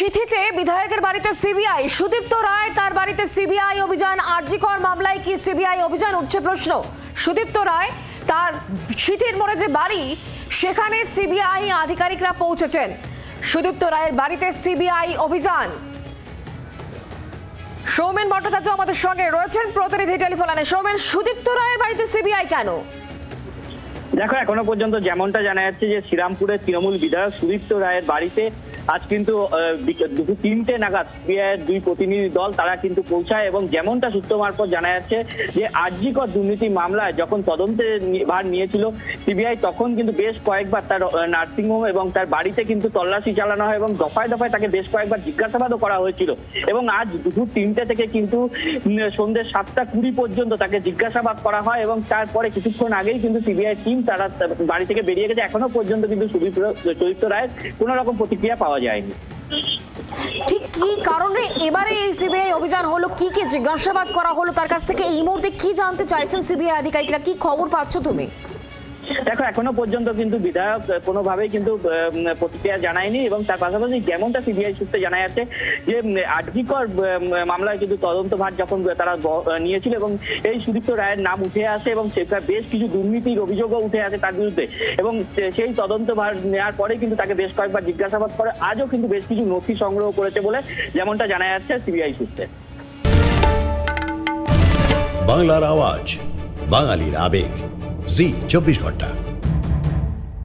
সিথিতে বিধায়কের বাড়িতে সিবিআই, সুদীপ্ত রায় তার বাড়িতে সিবিআই অভিযান। আরজি কর মামলায় কি সিবিআই অভিযান, উঠছে প্রশ্ন। সুদীপ্ত রায় তার সিথির মোড়ে যে বাড়ি, সেখানে সিবিআই আধিকারিকরা পৌঁছেছেন। সুদীপ্ত রায়ের বাড়িতে সিবিআই অভিযান। সৌমেন ভট্টাচার্য আমাদের সঙ্গে রয়েছেন প্রতিনিধি টেলিফোনে। সৌমেন, সুদীপ্ত রায়ের বাড়িতে সিবিআই কেন? দেখো, এখনো পর্যন্ত যেমনটা জানা যাচ্ছে যে শ্রীরামপুরের তৃণমূল বিধায়ক সুদীপ্ত রায়ের বাড়িতে আজ কিন্তু দুপুর 3টে নাগাদ সিবিআইয়ের 2 প্রতিনিধি দল তারা কিন্তু পৌঁছায় এবং যেমনটা সূত্র মারফত জানা যাচ্ছে যে আরজি কর দুর্নীতি মামলায় যখন তদন্তে ভার নিয়েছিল সিবিআই, তখন কিন্তু বেশ কয়েকবার তার নার্সিংহোম এবং তার বাড়িতে কিন্তু তল্লাশি চালানো হয় এবং দফায় দফায় তাকে বেশ কয়েকবার জিজ্ঞাসাবাদও করা হয়েছিল। এবং আজ দুপুর 3টে থেকে কিন্তু সন্ধ্যে 7:20 পর্যন্ত তাকে জিজ্ঞাসাবাদ করা হয় এবং তারপরে কিছুক্ষণ আগেই কিন্তু সিবিআই টিম তারা বাড়ি থেকে বেরিয়ে গেছে। এখনো পর্যন্ত কিন্তু সুদীপ্ত রায়ের কোনো রকম প্রতিক্রিয়া পাওয়া যায়নি। ঠিক কি কারণে এবারে এই সিবিআই অভিযান হলো, কি কি জিজ্ঞাসাবাদ করা হলো তার কাছ থেকে, এই মুহূর্তে কি জানতে চাইছেন সিবিআই আধিকারিকরা, কি খবর পাচ্ছ তুমি? দেখো, এখনো পর্যন্ত কিন্তু বিধায়ক কোনোভাবেই কিন্তু প্রতিক্রিয়া জানায়নি এবং তার পাশাপাশি যেমনটা সিবিআই সূত্রে জানা যাচ্ছে যে আরজি কর মামলায় কিন্তু তদন্তভার যখন তারা নিয়েছিল এবং এই সুদীপ্ত রায়ের নাম উঠে আসে এবং সেখানে বেশ কিছু দুর্নীতির অভিযোগও উঠে আসে তার বিরুদ্ধে এবং সেই তদন্তভার নেওয়ার পরে কিন্তু তাকে বেশ কয়েকবার জিজ্ঞাসাবাদ করে আজও কিন্তু বেশ কিছু নথি সংগ্রহ করেছে বলে যেমনটা জানা যাচ্ছে সিবিআই সূত্রে। বাংলার আওয়াজ, বাঙালির আবেগ, জি 24 ঘন্টা।